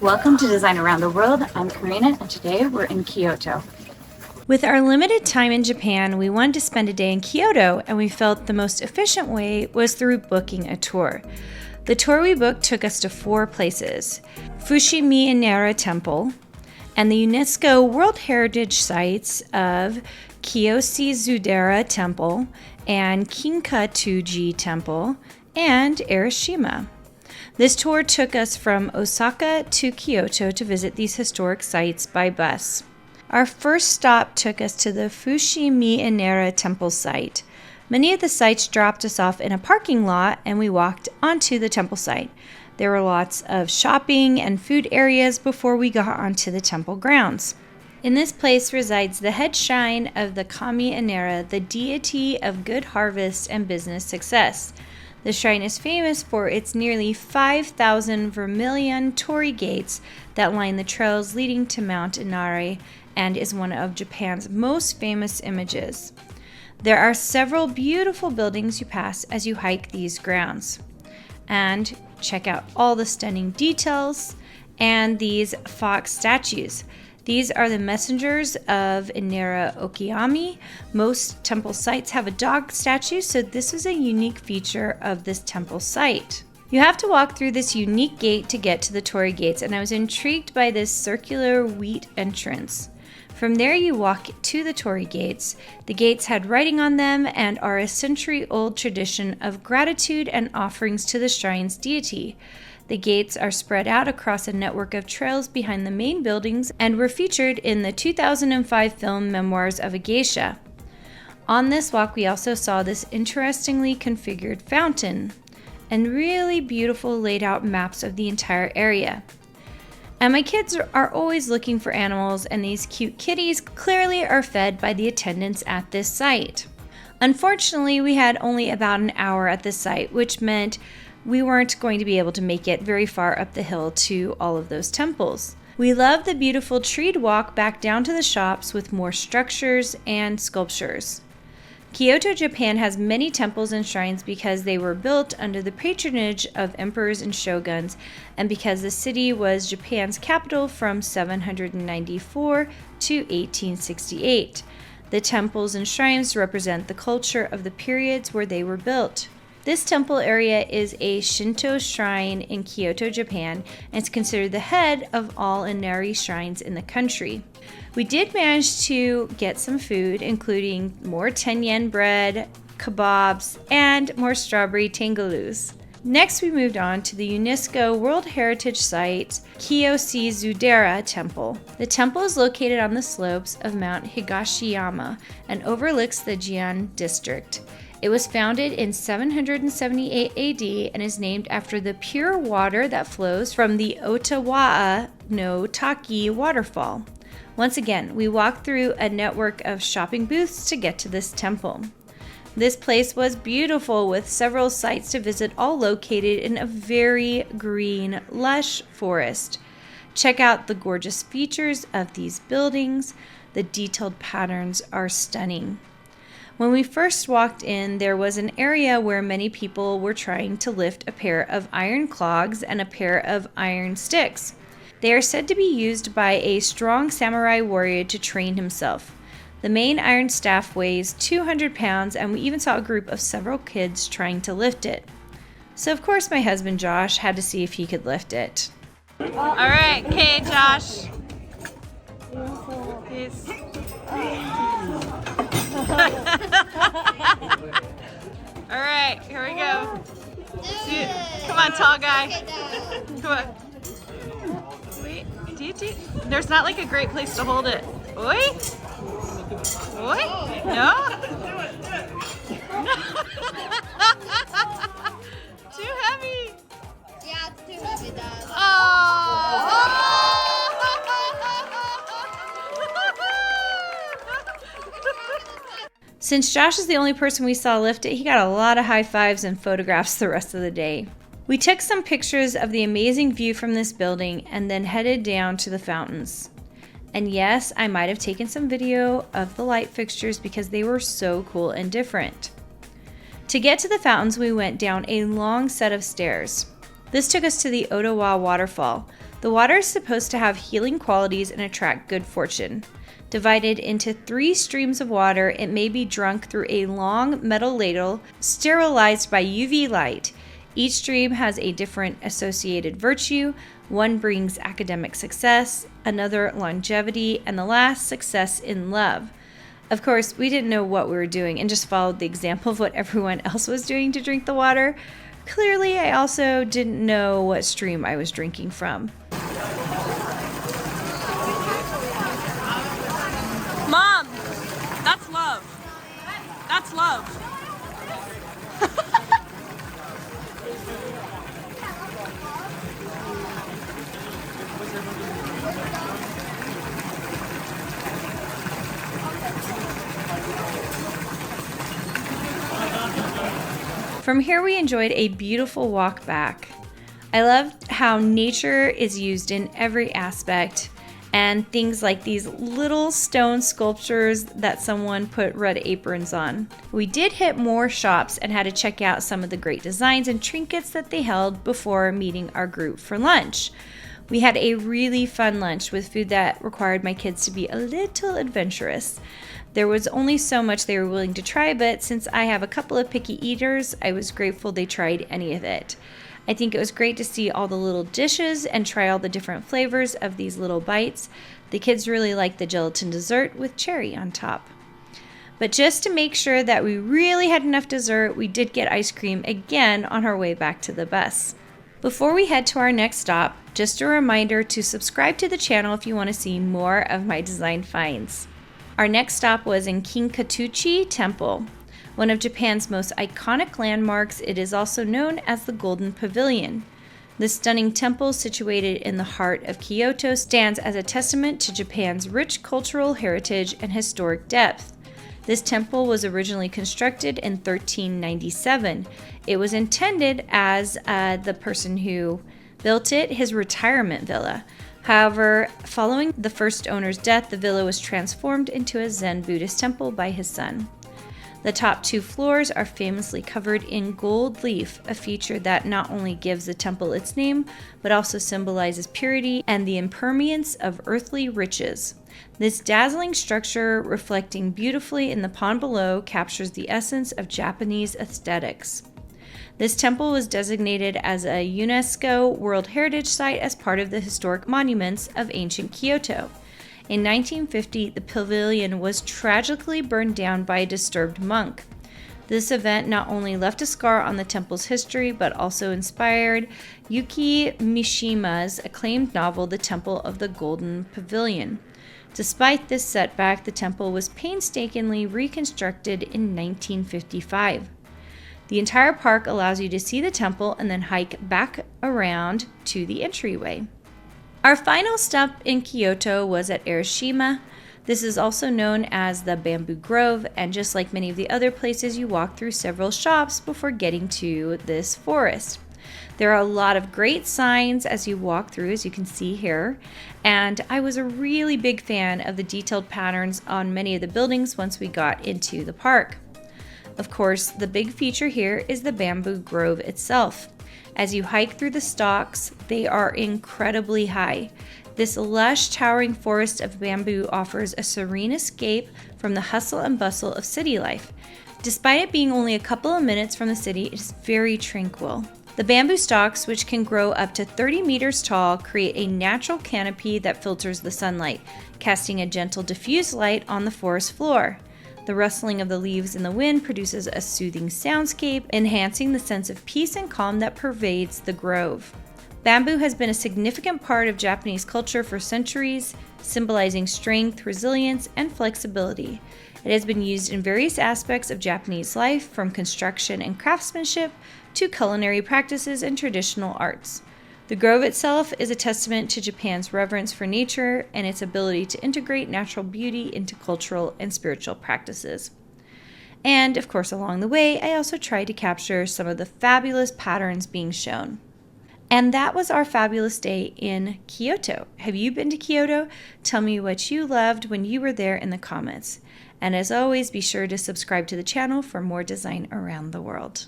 Welcome to Design Around the World. I'm Carina, and today we're in Kyoto. With our limited time in Japan, we wanted to spend a day in Kyoto, and we felt the most efficient way was through booking a tour. The tour we booked took us to 4 places: Fushimi-Inara Temple, and the UNESCO World Heritage Sites of Kyoshi-Zudera Temple and Kinkatuji Temple and Arashima. This tour took us from Osaka to Kyoto to visit these historic sites by bus. Our first stop took us to the Fushimi-Inara Temple site. Many of the sites dropped us off in a parking lot, and we walked onto the temple site. There were lots of shopping and food areas before we got onto the temple grounds. In this place resides the head shrine of the Kami Inara, the deity of good harvest and business success. The shrine is famous for its nearly 5,000 vermilion torii gates that line the trails leading to Mount Inari and is one of Japan's most famous images. There are several beautiful buildings you pass as you hike these grounds. And check out all the stunning details and these fox statues. These are the messengers of Inara Okiyami. Most temple sites have a dog statue, so this is a unique feature of this temple site. You have to walk through this unique gate to get to the torii gates, and I was intrigued by this circular wheat entrance. From there you walk to the torii gates. The gates had writing on them and are a century-old tradition of gratitude and offerings to the shrine's deity. The gates are spread out across a network of trails behind the main buildings and were featured in the 2005 film Memoirs of a Geisha. On this walk, we also saw this interestingly configured fountain and really beautiful laid out maps of the entire area. And my kids are always looking for animals, and these cute kitties clearly are fed by the attendants at this site. Unfortunately, we had only about an hour at the site, which meant we weren't going to be able to make it very far up the hill to all of those temples. We love the beautiful treed walk back down to the shops with more structures and sculptures. Kyoto, Japan has many temples and shrines because they were built under the patronage of emperors and shoguns, and because the city was Japan's capital from 794 to 1868. The temples and shrines represent the culture of the periods where they were built. This temple area is a Shinto shrine in Kyoto, Japan, and is considered the head of all Inari shrines in the country. We did manage to get some food, including more 10-yen bread, kebabs, and more strawberry tangalus. Next, we moved on to the UNESCO World Heritage Site, Kyoshi-Zudera Temple. The temple is located on the slopes of Mount Higashiyama and overlooks the Jian district. It was founded in 778 AD and is named after the pure water that flows from the Otawa no Taki waterfall. Once again, we walked through a network of shopping booths to get to this temple. This place was beautiful, with several sites to visit, all located in a very green, lush forest. Check out the gorgeous features of these buildings. The detailed patterns are stunning. When we first walked in, there was an area where many people were trying to lift a pair of iron clogs and a pair of iron sticks. They are said to be used by a strong samurai warrior to train himself. The main iron staff weighs 200 pounds, and we even saw a group of several kids trying to lift it. So of course my husband Josh had to see if he could lift it. All right, okay, Josh. Peace. All right, here we go. See, come on, tall guy. Come on. Wait, there's not like a great place to hold it. Oi? Oi? No? Too heavy. Yeah, it's too heavy, Dad. Since Josh is the only person we saw lift it, he got a lot of high fives and photographs the rest of the day. We took some pictures of the amazing view from this building and then headed down to the fountains. And yes, I might have taken some video of the light fixtures because they were so cool and different. To get to the fountains, we went down a long set of stairs. This took us to the Ottawa waterfall. The water is supposed to have healing qualities and attract good fortune. Divided into 3 streams of water, it may be drunk through a long metal ladle sterilized by UV light. Each stream has a different associated virtue. One brings academic success, another longevity, and the last success in love. Of course, we didn't know what we were doing and just followed the example of what everyone else was doing to drink the water. Clearly, I also didn't know what stream I was drinking from. Mom, that's love. That's love. From here, we enjoyed a beautiful walk back. I loved how nature is used in every aspect, and things like these little stone sculptures that someone put red aprons on. We did hit more shops and had to check out some of the great designs and trinkets that they held before meeting our group for lunch. We had a really fun lunch with food that required my kids to be a little adventurous. There was only so much they were willing to try, but since I have a couple of picky eaters, I was grateful they tried any of it. I think it was great to see all the little dishes and try all the different flavors of these little bites. The kids really liked the gelatin dessert with cherry on top. But just to make sure that we really had enough dessert, we did get ice cream again on our way back to the bus. Before we head to our next stop, just a reminder to subscribe to the channel if you want to see more of my design finds. Our next stop was in Kinkatuchi Temple, one of Japan's most iconic landmarks. It is also known as the Golden Pavilion. This stunning temple, situated in the heart of Kyoto, stands as a testament to Japan's rich cultural heritage and historic depth. This temple was originally constructed in 1397. It was intended as the person who built it, his retirement villa. However, following the first owner's death, the villa was transformed into a Zen Buddhist temple by his son. The top 2 floors are famously covered in gold leaf, a feature that not only gives the temple its name, but also symbolizes purity and the impermanence of earthly riches. This dazzling structure, reflecting beautifully in the pond below, captures the essence of Japanese aesthetics. This temple was designated as a UNESCO World Heritage Site as part of the historic monuments of ancient Kyoto. In 1950, the pavilion was tragically burned down by a disturbed monk. This event not only left a scar on the temple's history, but also inspired Yuki Mishima's acclaimed novel, The Temple of the Golden Pavilion. Despite this setback, the temple was painstakingly reconstructed in 1955. The entire park allows you to see the temple and then hike back around to the entryway. Our final stop in Kyoto was at Arashima. This is also known as the Bamboo Grove, and just like many of the other places, you walk through several shops before getting to this forest. There are a lot of great signs as you walk through, as you can see here, and I was a really big fan of the detailed patterns on many of the buildings once we got into the park. Of course, the big feature here is the Bamboo Grove itself. As you hike through the stalks, they are incredibly high. This lush, towering forest of bamboo offers a serene escape from the hustle and bustle of city life. Despite it being only a couple of minutes from the city, it is very tranquil. The bamboo stalks, which can grow up to 30 meters tall, create a natural canopy that filters the sunlight, casting a gentle diffused light on the forest floor. The rustling of the leaves in the wind produces a soothing soundscape, enhancing the sense of peace and calm that pervades the grove. Bamboo has been a significant part of Japanese culture for centuries, symbolizing strength, resilience, and flexibility. It has been used in various aspects of Japanese life, from construction and craftsmanship to culinary practices and traditional arts. The grove itself is a testament to Japan's reverence for nature and its ability to integrate natural beauty into cultural and spiritual practices. And of course, along the way, I also tried to capture some of the fabulous patterns being shown. And that was our fabulous day in Kyoto. Have you been to Kyoto? Tell me what you loved when you were there in the comments. And as always, be sure to subscribe to the channel for more design around the world.